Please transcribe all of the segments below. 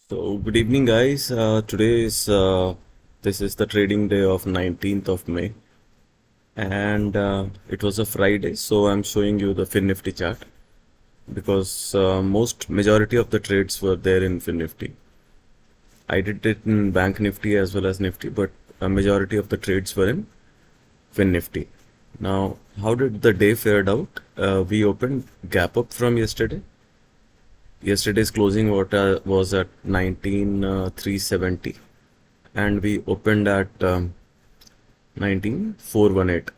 So good evening, guys. Today is this is the trading day of 19th of May, and it was a Friday. So I'm showing you the Finnifty chart because most majority of the trades were there in Finnifty. I did it in Bank Nifty as well as Nifty, but a majority of the trades were in Finnifty. Now, how did the day fared out? We opened gap up from yesterday. Yesterday's closing was at 19,370 and we opened at 19,418.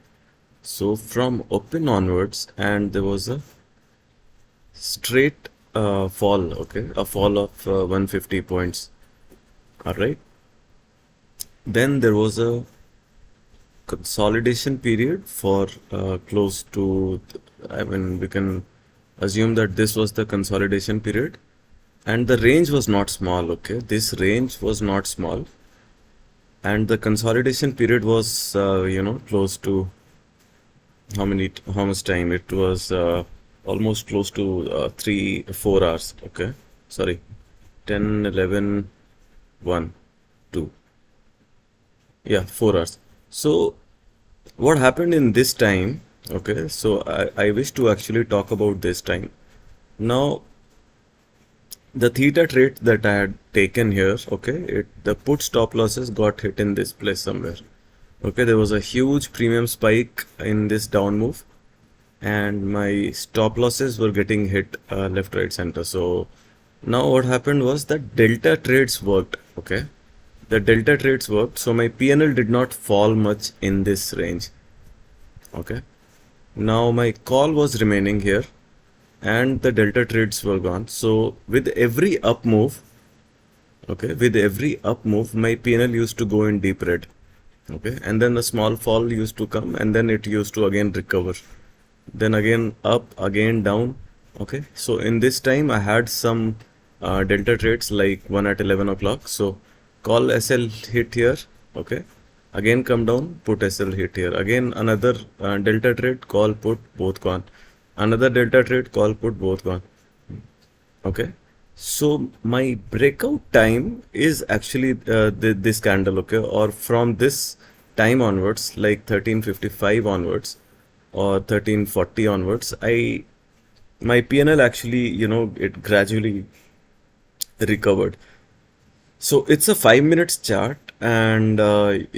So from open onwards, and there was a straight fall, okay, a fall of 150 points. All right. Then there was a consolidation period for close to, I mean, we can assume that this was the consolidation period, and the range was not small, okay. This range was not small, and the consolidation period was close to how much time it was, almost close to 3-4 hours, okay, sorry, 10 11 1 2, yeah, 4 hours. So what happened in this time, okay, so I wish to actually talk about this time. Now the theta trade that I had taken here, okay, the put stop losses got hit in this place somewhere. Okay, there was a huge premium spike in this down move, and my stop losses were getting hit left, right, center. So now what happened was that delta trades worked. Okay, the delta trades worked, so my PNL did not fall much in this range. Okay, now my call was remaining here, and the delta trades were gone. So with every up move, okay, with every up move, my PNL used to go in deep red. Okay, and then a small fall used to come, and then it used to again recover, then again up, again down. Okay, so in this time I had some delta trades, like one at 11 o'clock. So call SL hit here, okay, again come down, put SL hit here, again another delta trade, call put, both gone, another delta trade, call put, both gone. Okay, so my breakout time is actually this candle, okay, or from this time onwards, like 13:55 onwards or 13:40 onwards, my PNL actually, it gradually recovered. So it's a 5 minutes chart, and it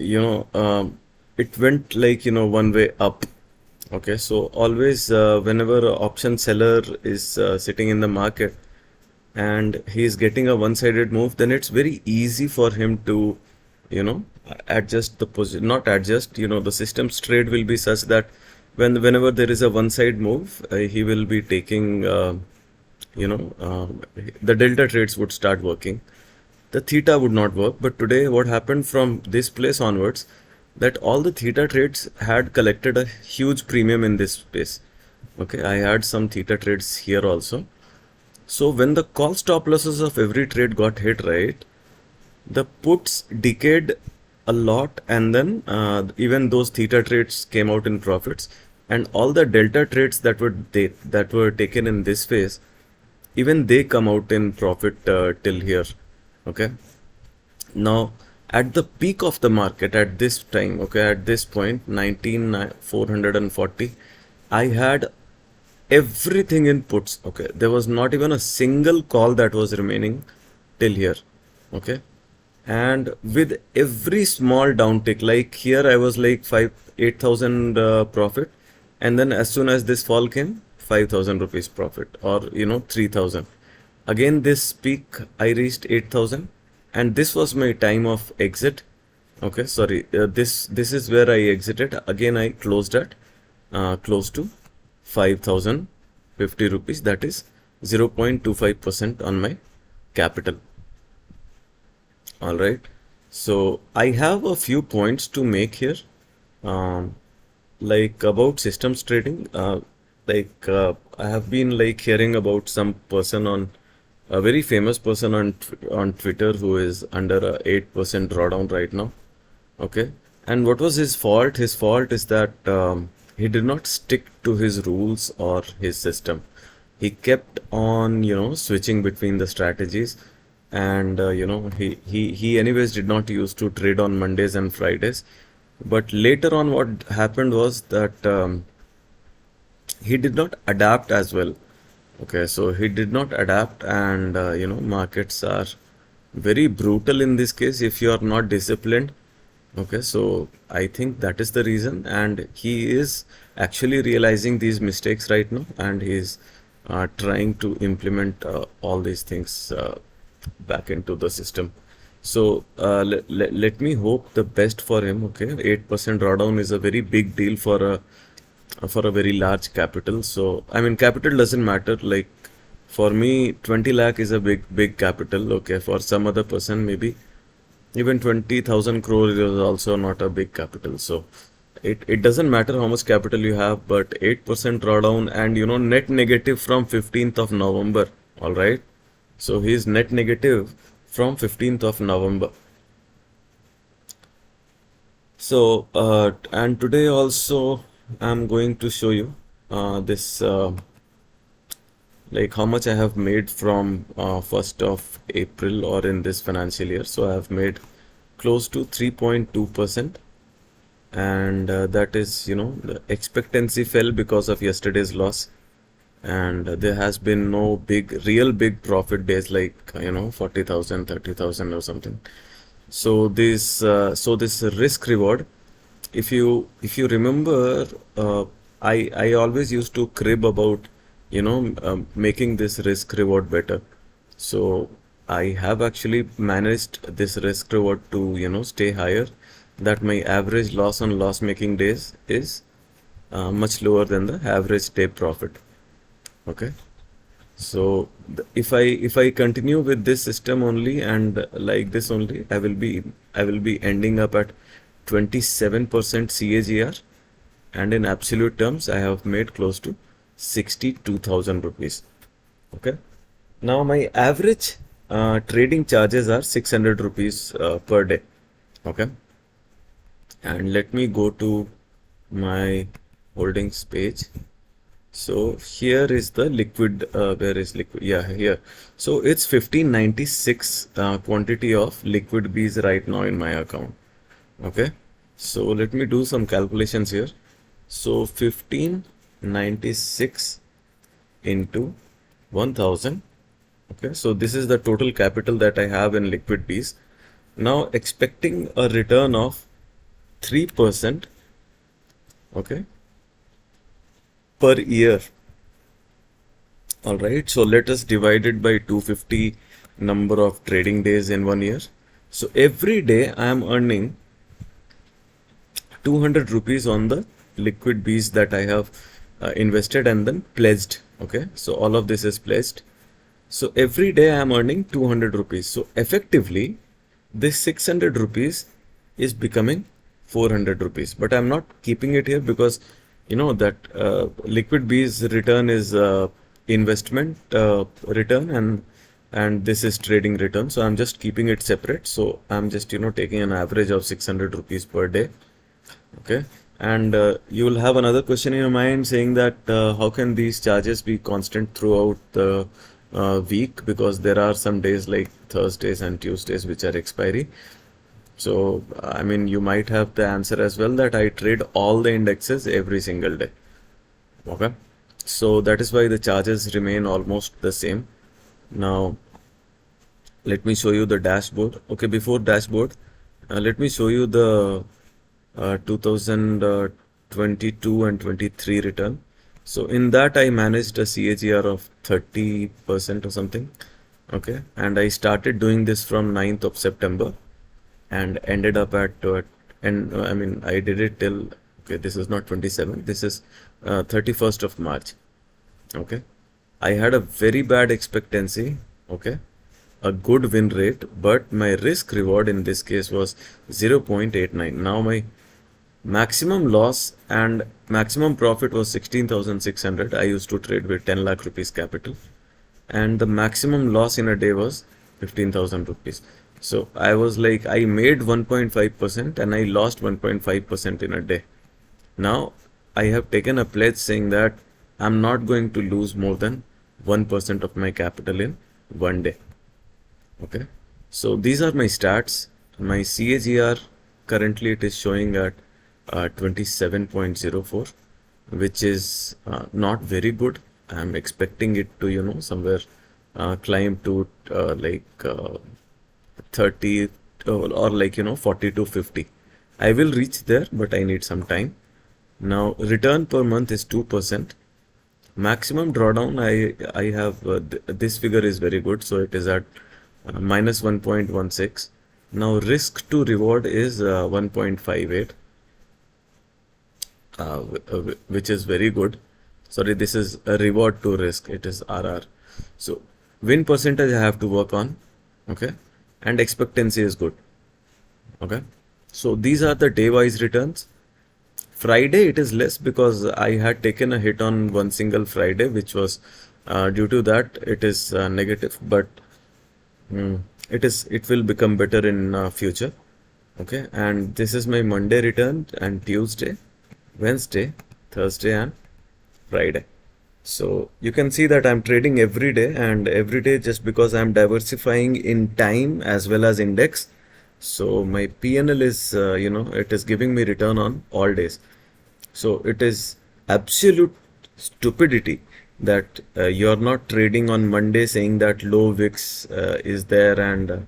went like, one way up. Okay, so always whenever a option seller is sitting in the market and he's getting a one-sided move, then it's very easy for him to, adjust the position, not adjust, the system's trade will be such that whenever there is a one-side move, he will be taking, the delta trades would start working. The theta would not work. But today, what happened from this place onwards, that all the theta trades had collected a huge premium in this space. Okay, I had some theta trades here also. So when the call stop losses of every trade got hit, right, the puts decayed a lot, and then even those theta trades came out in profits, and all the delta trades that were taken in this phase, even they come out in profit till here. Okay, now at the peak of the market at this time, okay, at this point 19,440, I had everything in puts. Okay, there was not even a single call that was remaining till here. Okay, and with every small downtick, like here I was like 8,000 profit, and then as soon as this fall came, 5,000 rupees profit, or 3,000. Again this peak I reached 8,000, and this was my time of exit. Okay, sorry, this is where I exited. Again I closed at close to 5,050 rupees, that is 0.25% on my capital. All right, so I have a few points to make here, like about systems trading. I have been like hearing about some person, on a very famous person on Twitter, who is under a 8% drawdown right now. Okay, and what was his fault? His fault is that he did not stick to his rules or his system. He kept on, switching between the strategies, and he anyways did not used to trade on Mondays and Fridays. But later on, what happened was that he did not adapt as well. Okay, so he did not adapt, and markets are very brutal in this case if you are not disciplined. Okay, so I think that is the reason, and he is actually realizing these mistakes right now, and he's trying to implement all these things back into the system. So let me hope the best for him. Okay, 8% drawdown is a very big deal for a very large capital. So I mean, capital doesn't matter. Like for me, 20 lakh is a big capital. Okay, for some other person maybe even 20,000 crore is also not a big capital. So it doesn't matter how much capital you have, but 8% drawdown, and net negative from 15th of November. All right. So he is net negative from 15th of November. So and today also I'm going to show you this like how much I have made from 1st of April or in this financial year. So I have made close to 3.2%, and that is, the expectancy fell because of yesterday's loss, and there has been no real big profit days like 40,000, 30,000 or something. So this risk reward, if you remember, I always used to crib about making this risk reward better. So I have actually managed this risk reward to stay higher, that my average loss on loss making days is much lower than the average day profit. Okay, so if I continue with this system only and like this only, I will be ending up at 27% CAGR, and in absolute terms I have made close to 62,000 rupees. Okay, now my average trading charges are 600 rupees per day. Okay, and let me go to my holdings page. So here is the liquid, where is liquid? Yeah, here. So it's 1596 quantity of liquid bees right now in my account. Okay, so let me do some calculations here. So 1596 into 1000. Okay, so this is the total capital that I have in liquid bees. Now expecting a return of 3%, okay, per year. All right, so let us divide it by 250 number of trading days in 1 year. So every day I am earning 200 rupees on the liquid bees that I have invested and then pledged. Okay, so all of this is pledged. So every day I am earning 200 rupees. So effectively, this 600 rupees is becoming 400 rupees. But I'm not keeping it here because that liquid bees return is investment return, and this is trading return. So I'm just keeping it separate. So I'm just taking an average of 600 rupees per day. Okay, and you will have another question in your mind saying that how can these charges be constant throughout the week, because there are some days like Thursdays and Tuesdays which are expiry. So I mean, you might have the answer as well, that I trade all the indexes every single day. Okay, so that is why the charges remain almost the same. Now let me show you the dashboard. Okay, before dashboard, let me show you the 2022 and 23 return. So in that I managed a CAGR of 30% or something. Okay, and I started doing this from 9th of September and ended up at and I mean, I did it till, okay, this is not 27, this is 31st of March. Okay, I had a very bad expectancy. Okay, a good win rate, but my risk reward in this case was 0.89. Now my maximum loss and maximum profit was 16,600. I used to trade with 10 lakh rupees capital, and the maximum loss in a day was 15,000 rupees. So I was like, I made 1.5% and I lost 1.5% in a day. Now I have taken a pledge saying that I'm not going to lose more than 1% of my capital in one day. Okay, so these are my stats. My CAGR currently it is showing at 27.04, which is not very good. I'm expecting it to, somewhere climb to 30 or 40 to 50. I will reach there, but I need some time. Now, return per month is 2%. Maximum drawdown, I have this figure is very good, so it is at minus 1.16. Now, risk to reward is 1.58, which is very good. Sorry, this is a reward to risk, it is RR. So, win percentage I have to work on, okay, and expectancy is good, okay. So, these are the day wise returns. Friday it is less because I had taken a hit on one single Friday, which was due to that it is negative, but it will become better in future. Okay, and this is my Monday return and Tuesday, Wednesday, Thursday, and Friday. So you can see that I'm trading every day, and every day just because I'm diversifying in time as well as index. So my PNL is, it is giving me return on all days. So it is absolute stupidity that you're not trading on Monday saying that low VIX is there, and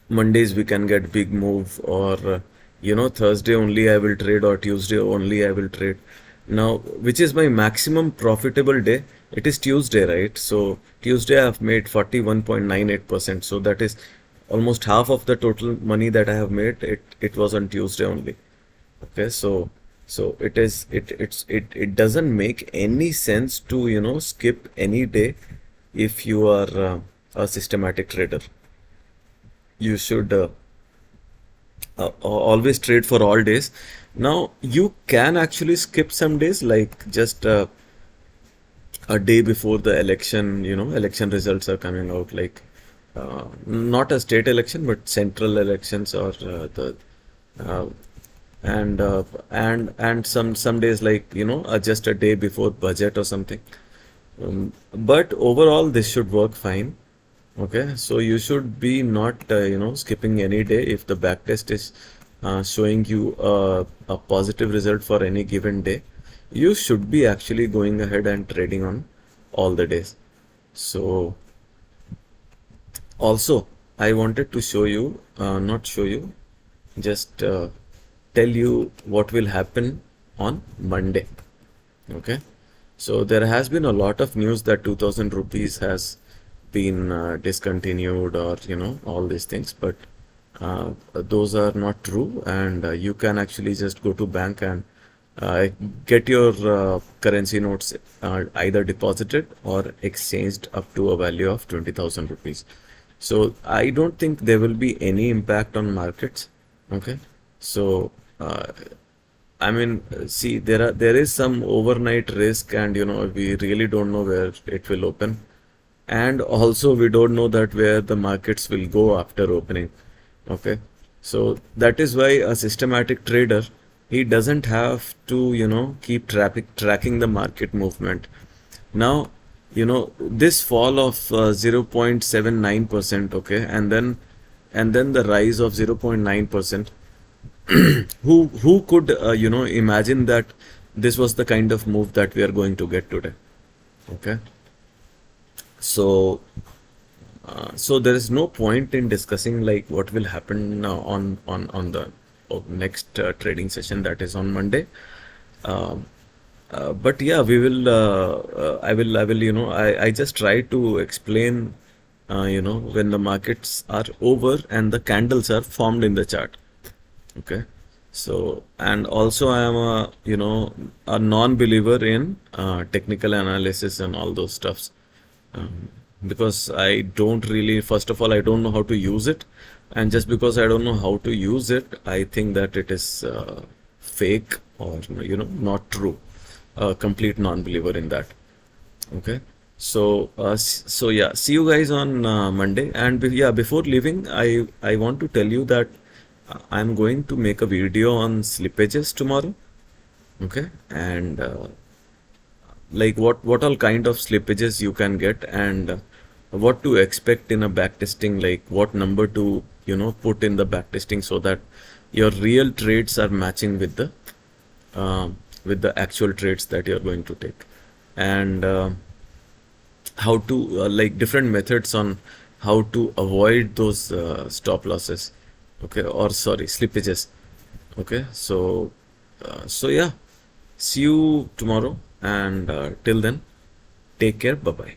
Mondays we can get big move, or Thursday only I will trade, or Tuesday only I will trade. Now, which is my maximum profitable day? It is Tuesday, right? So Tuesday I have made 41.98%. So that is almost half of the total money that I have made. It was on Tuesday only. Okay, so it doesn't make any sense to skip any day if you are a systematic trader. You should always trade for all days. Now you can actually skip some days, like just a day before the election. Election results are coming out, like not a state election but central elections, or the uh, and some days, like just a day before budget or something. But overall this should work fine. Okay, so you should be not skipping any day if the backtest is showing you a positive result for any given day. You should be actually going ahead and trading on all the days. So also I wanted to show you, not show you, just tell you what will happen on Monday. Okay, so there has been a lot of news that 2000 rupees has been discontinued, or all these things, but those are not true, and you can actually just go to bank and get your currency notes either deposited or exchanged up to a value of 20,000 rupees. So I don't think there will be any impact on markets. Okay, so I mean, see, there is some overnight risk, and we really don't know where it will open, and also we don't know that where the markets will go after opening. Okay, so that is why a systematic trader, he doesn't have to keep tracking the market movement. Now this fall of 0.79%, okay, and then the rise of 0.9%. Who could imagine that this was the kind of move that we are going to get today? Okay, so so there is no point in discussing like what will happen on the next trading session, that is on Monday. Um, but yeah, we will. I will. I just try to explain. When the markets are over and the candles are formed in the chart. Okay. So, and also I am a non-believer in technical analysis and all those stuffs. Because I don't really, first of all, I don't know how to use it. And just because I don't know how to use it, I think that it is fake, or, not true. A complete non-believer in that. Okay. So, so yeah, see you guys on Monday. And yeah, before leaving, I want to tell you that I'm going to make a video on slippages tomorrow. Okay, and like what all kind of slippages you can get, and what to expect in a backtesting, like what number to put in the backtesting so that your real trades are matching with the actual trades that you're going to take, and how to like different methods on how to avoid those stop losses, okay, or sorry, slippages. Okay, so yeah, see you tomorrow, and till then, take care, bye bye.